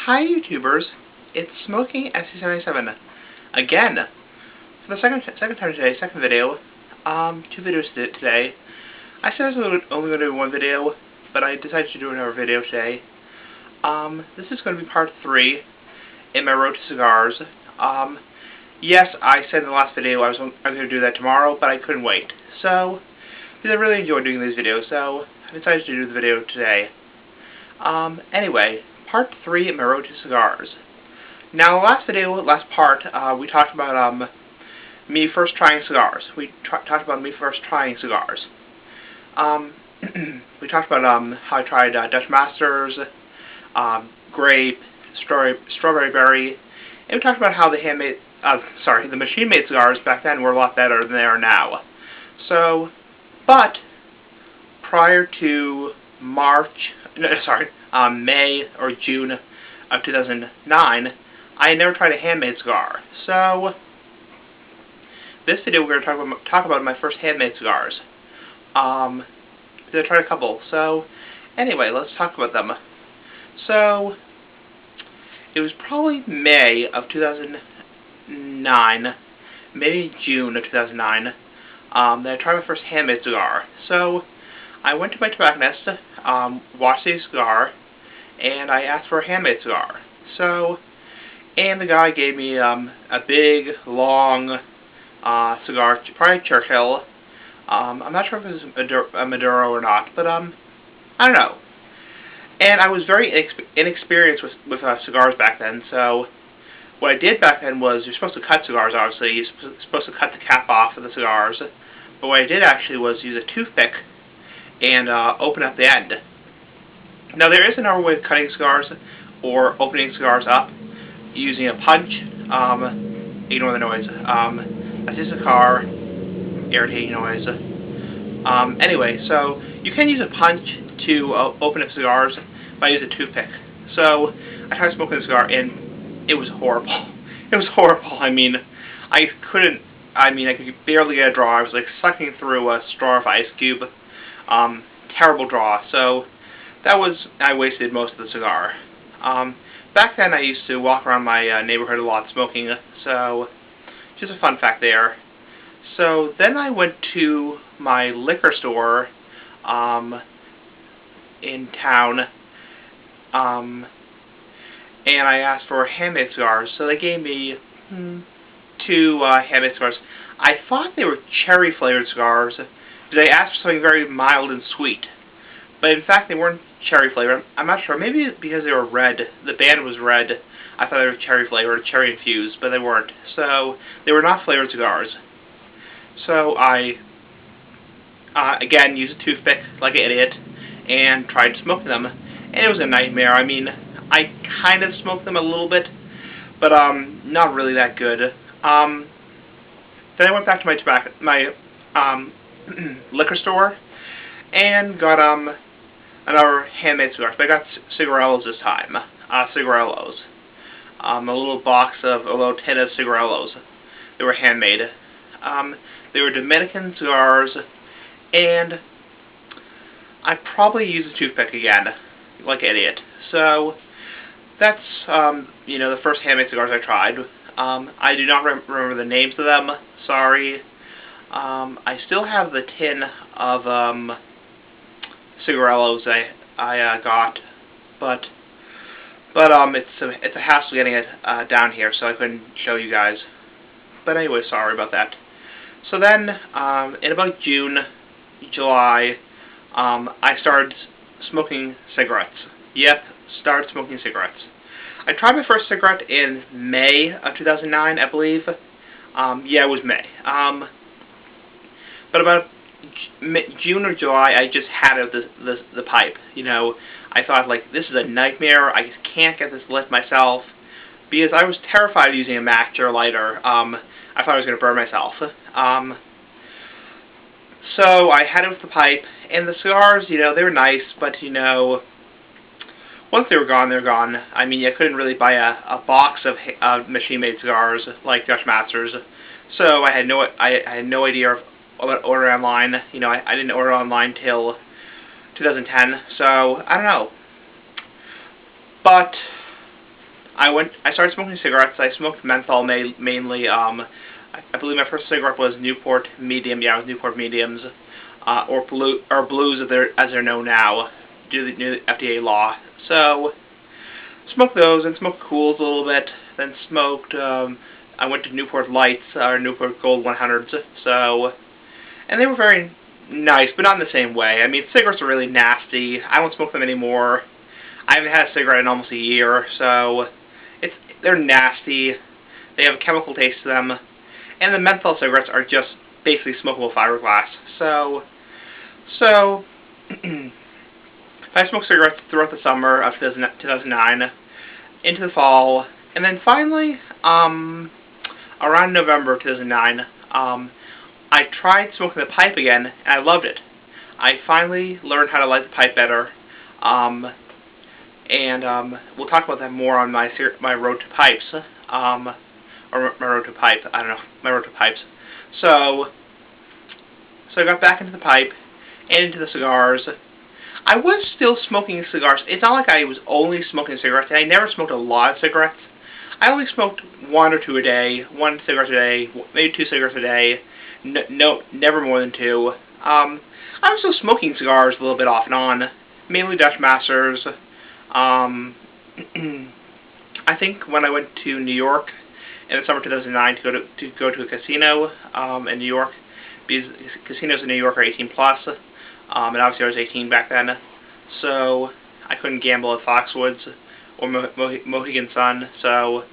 Hi YouTubers, it's Smoking SC77 again for the second time today, second video. Two videos today. I said I was only going to do one video, but I decided to do another video today. This is going to be part 3 in my road to cigars. Yes, I said in the last video I was going to do that tomorrow, but I couldn't wait. So, because I really enjoy doing these videos, so I decided to do the video today. Anyway, part 3 in my road to cigars. Now, last part, we talked about me first trying cigars. We talked about me first trying cigars. We talked about how I tried Dutch Masters, grape, strawberry berry, and we talked about how the machine-made cigars back then were a lot better than they are now. So, but prior to May or June of 2009, I had never tried a handmade cigar. So, this video we're going to talk about my first handmade cigars. I tried a couple. So, anyway, let's talk about them. So, it was probably May of 2009, maybe June of 2009, that I tried my first handmade cigar. So, I went to my tobacconist, watched the cigar, and I asked for a handmade cigar. So, and the guy gave me a big, long cigar, probably Churchill. I'm not sure if it was a Maduro or not, but I don't know. And I was very inexperienced with cigars back then, so what I did back then was, you're supposed to cut cigars, obviously. You're supposed to cut the cap off of the cigars. But what I did actually was use a toothpick and open up the end. Now, there is another way of cutting cigars or opening cigars up using a punch. Ignore the noise. That's just a car. Irritating noise. Anyway, so you can use a punch to open up cigars, but I use a toothpick. So I tried smoking a cigar, and it was horrible. It was horrible. I mean, I could barely get a draw. I was like sucking through a straw of ice cube. Terrible draw. So I wasted most of the cigar. Back then I used to walk around my neighborhood a lot smoking, so just a fun fact there. So then I went to my liquor store in town, and I asked for handmade cigars. So they gave me 2 handmade cigars. I thought they were cherry flavored cigars, because I asked for something very mild and sweet. But in fact, they weren't cherry flavored. I'm not sure. Maybe because they were red. The band was red. I thought they were cherry flavored, cherry infused, but they weren't. So they were not flavored cigars. So I again used a toothpick like an idiot and tried smoking them, and it was a nightmare. I mean, I kind of smoked them a little bit, but not really that good. Then I went back to my liquor store and got another handmade cigar. But I got cigarellos this time. Cigarellos. A little tin of cigarellos. They were handmade. They were Dominican cigars, and I probably used a toothpick again, like an idiot. So that's the first handmade cigars I tried. I do not remember the names of them. Sorry. I still have the tin of cigarellos I got, but it's a hassle getting it down here, so I couldn't show you guys. But anyway, sorry about that. So then, in about June, July, I started smoking cigarettes. Yep, started smoking cigarettes. I tried my first cigarette in May of 2009, I believe. Yeah, it was May. But about June or July, I just had out the pipe. I thought, like, this is a nightmare. I just can't get this lit myself, because I was terrified of using a match or a lighter. I thought I was going to burn myself. So I had it with the pipe, and the cigars, they were nice, but once they were gone, they're gone. I mean, you couldn't really buy a box of machine-made cigars like Dutch Masters, so I had no idea about ordering online. I didn't order online till 2010, so I don't know. But I started smoking cigarettes. I smoked menthol mainly. I believe my first cigarette was Newport Medium. Yeah, it was Newport Mediums, or blues as they're known now, due to the new FDA law. So smoked those and smoked Cools a little bit. Then smoked. I went to Newport Lights or Newport Gold 100s. So, and they were very nice, but not in the same way. I mean, cigarettes are really nasty. I don't smoke them anymore. I haven't had a cigarette in almost a year, so they're nasty. They have a chemical taste to them, and the menthol cigarettes are just basically smokable fiberglass. So I smoked cigarettes throughout the summer of 2009, into the fall, and then finally, around November of 2009, I tried smoking the pipe again, and I loved it. I finally learned how to light the pipe better, and we'll talk about that more on my road to pipes, or my road to pipe. I don't know, my road to pipes. So I got back into the pipe and into the cigars. I was still smoking cigars. It's not like I was only smoking cigarettes. I never smoked a lot of cigarettes. I only smoked one or two a day, one cigarette a day, maybe 2 cigarettes a day. No, never more than 2. I was still smoking cigars a little bit off and on, mainly Dutch Masters. I think when I went to New York in the summer of 2009 to go to a casino in New York, because casinos in New York are 18 plus, and obviously I was 18 back then, so I couldn't gamble at Foxwoods or Mohegan Sun. So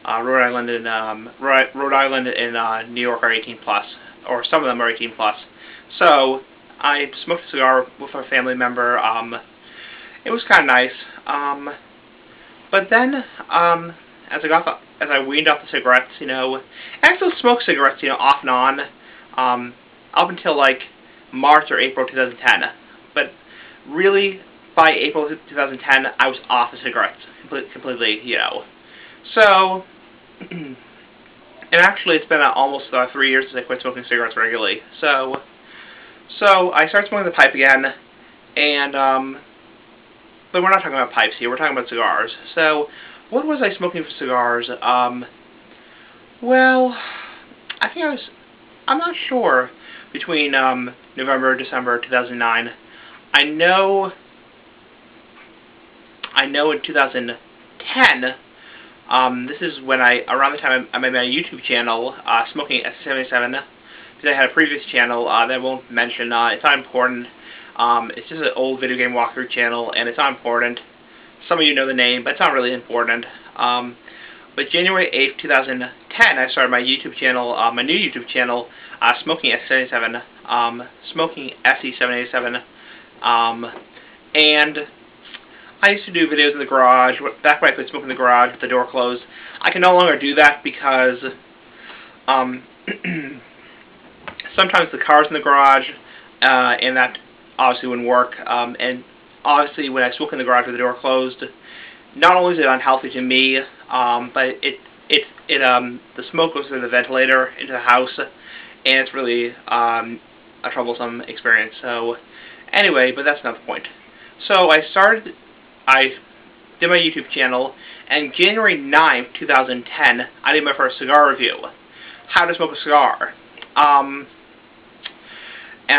Rhode Island and New York are 18 plus, or some of them are 18 plus. So I smoked a cigar with a family member. It was kind of nice. But then, as I weaned off the cigarettes, I still smoked cigarettes, off and on, up until like March or April 2010. But really, by April 2010, I was off the cigarettes completely, So, and actually, it's been almost 3 years since I quit smoking cigarettes regularly. So I started smoking the pipe again, and but we're not talking about pipes here. We're talking about cigars. So, what was I smoking for cigars? Well, I'm not sure. Between November and December 2009, I know in 2010, this is when around the time I made my YouTube channel, Smoking SC77, because I had a previous channel that I won't mention. It's not important. It's just an old video game walkthrough channel, and it's not important. Some of you know the name, but it's not really important. But January 8th, 2010, I started my YouTube channel, my new YouTube channel, Smoking SC77, Smoking SC787, and I used to do videos in the garage, back when I could smoke in the garage with the door closed. I can no longer do that because sometimes the car's in the garage, and that obviously wouldn't work, and obviously when I smoke in the garage with the door closed, not only is it unhealthy to me, but the smoke goes through the ventilator into the house, and it's really a troublesome experience. So anyway, but that's not the point. So I did my YouTube channel, and January 9th, 2010, I did my first cigar review. How to smoke a cigar. And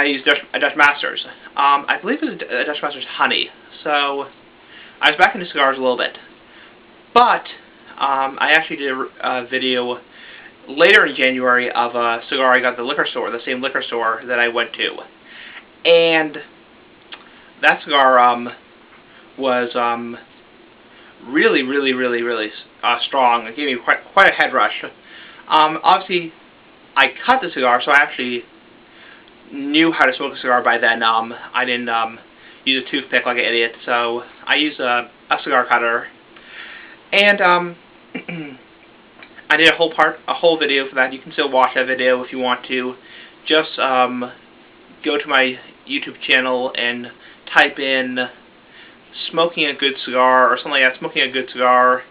I used a Dutch Masters. I believe it was a Dutch Masters Honey. So I was back into cigars a little bit. But I actually did a video later in January of a cigar I got at the liquor store, the same liquor store that I went to. And that cigar was really, really, really, really strong. It gave me quite a head rush. Obviously, I cut the cigar, so I actually knew how to smoke a cigar by then. I didn't use a toothpick like an idiot, so I used a cigar cutter. And I did a whole video for that. You can still watch that video if you want to. Just go to my YouTube channel and type in "smoking a good cigar" or something like that, "smoking a good cigar,"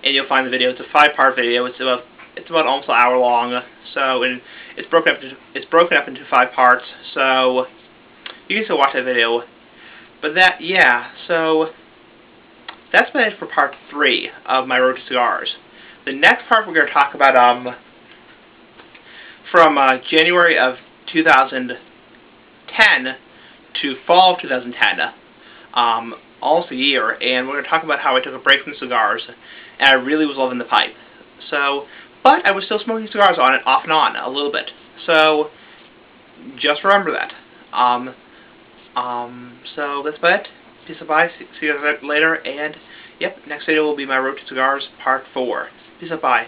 and you'll find the video. It's a 5-part video. It's about almost an hour long. So it's broken up into 5 parts. So you can still watch that video. But so that's been it for part 3 of my road to cigars. The next part we're going to talk about from January of 2010 to fall of 2010, almost a year, and we're going to talk about how I took a break from cigars, and I really was loving the pipe. So, but I was still smoking cigars on it, off and on, a little bit. So, just remember that. So that's about it. Peace and bye. See you guys later, and yep, next video will be my road to cigars, part 4. Peace and bye.